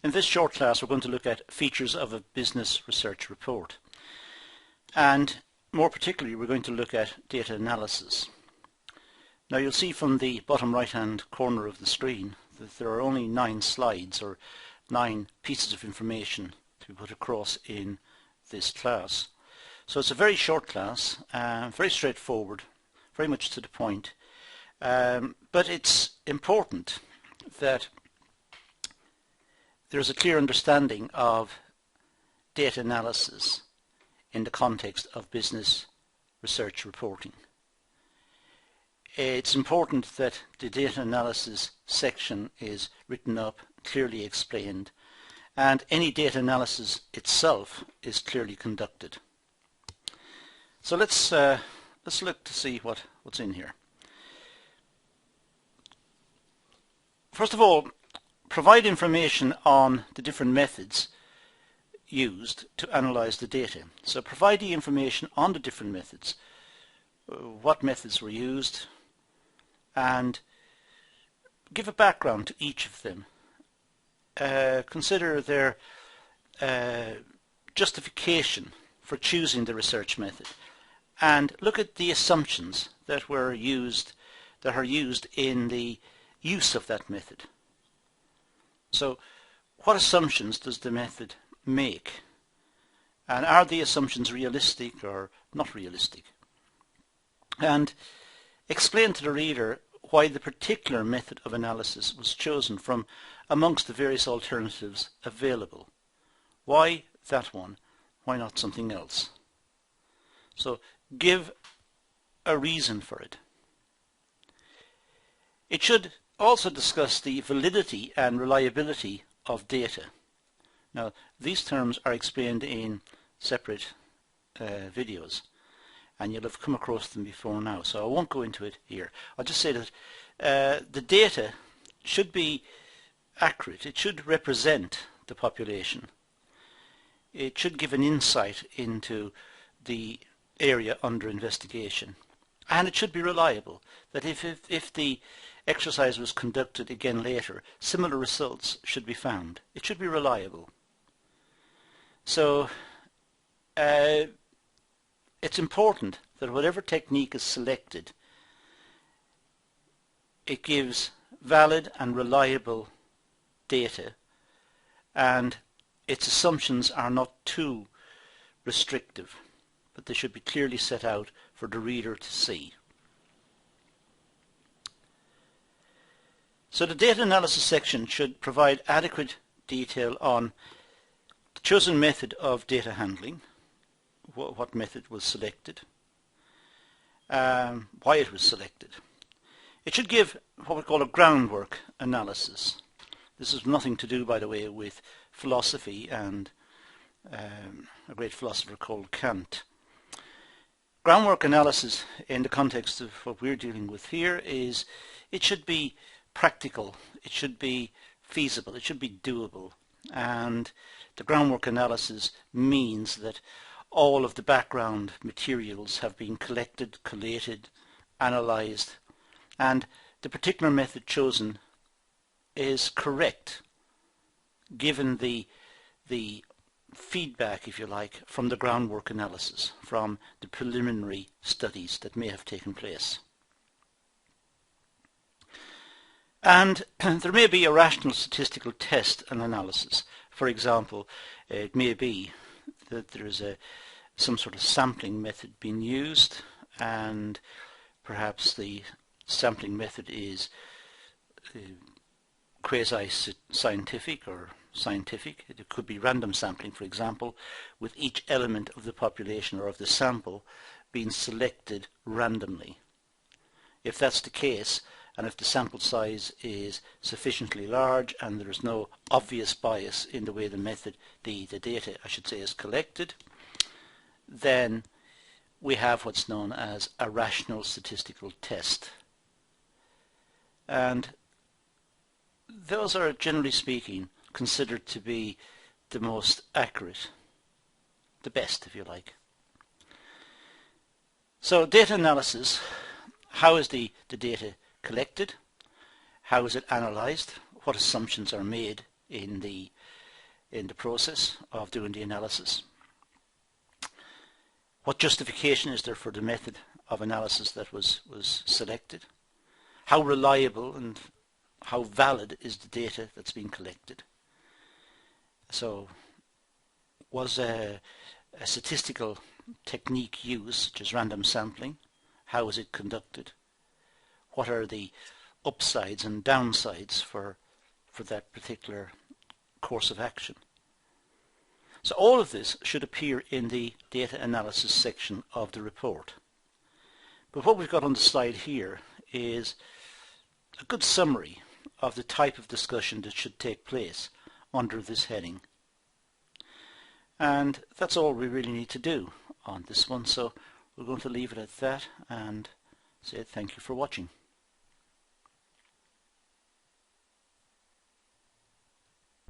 In this short class we're going to look at features of a business research report, and more particularly we're going to look at data analysis. Now you'll see from the bottom right hand corner of the screen that there are only 9 slides or 9 pieces of information to be put across in this class. So it's a very short class, very straightforward, very much to the point, but it's important that there's a clear understanding of data analysis in the context of business research reporting. It's important that the data analysis section is written up, clearly explained, and any data analysis itself is clearly conducted. So let's look to see what's in here. First of all, provide information on the different methods used to analyze the data. So provide the information on the different methods, what methods were used, and give a background to each of them. Consider their justification for choosing the research method, and look at the assumptions that are used in the use of that method. So what assumptions does the method make, and are the assumptions realistic or not realistic? And explain to the reader why the particular method of analysis was chosen from amongst the various alternatives available. Why that one? Why not something else? So give a reason for it. It should also discuss the validity and reliability of data. Now these terms are explained in separate videos, and you'll have come across them before now, so I won't go into it here. I'll just say that the data should be accurate. It should represent the population. It should give an insight into the area under investigation, and it should be reliable, that if the exercise was conducted again later, similar results should be found. It should be reliable. So it's important that whatever technique is selected, it gives valid and reliable data, and its assumptions are not too restrictive, but they should be clearly set out for the reader to see. So the data analysis section should provide adequate detail on the chosen method of data handling, what method was selected, why it was selected. It should give what we call a groundwork analysis. This has nothing to do, by the way, with philosophy and a great philosopher called Kant. Groundwork analysis in the context of what we're dealing with here is it should be practical, it should be feasible, it should be doable, and the groundwork analysis means that all of the background materials have been collected, collated, analysed, and the particular method chosen is correct given the feedback, if you like, from the groundwork analysis, from the preliminary studies that may have taken place. And there may be a rational statistical test and analysis. For example, it may be that there is some sort of sampling method being used, and perhaps the sampling method is quasi-scientific or scientific. It could be random sampling, for example, with each element of the population or of the sample being selected randomly. If that's the case, and if the sample size is sufficiently large and there is no obvious bias in the way the data, I should say, is collected, then we have what's known as a rational statistical test. And those are, generally speaking, considered to be the most accurate, the best, if you like. So data analysis, how is the data collected? How is it analysed? What assumptions are made in the process of doing the analysis. What justification is there for the method of analysis that was selected? How reliable and how valid is the data that's being collected? So was a statistical technique used, such as random sampling? How is it conducted? What are the upsides and downsides for that particular course of action? So all of this should appear in the data analysis section of the report. But what we've got on the slide here is a good summary of the type of discussion that should take place under this heading. And that's all we really need to do on this one, so we're going to leave it at that and say thank you for watching.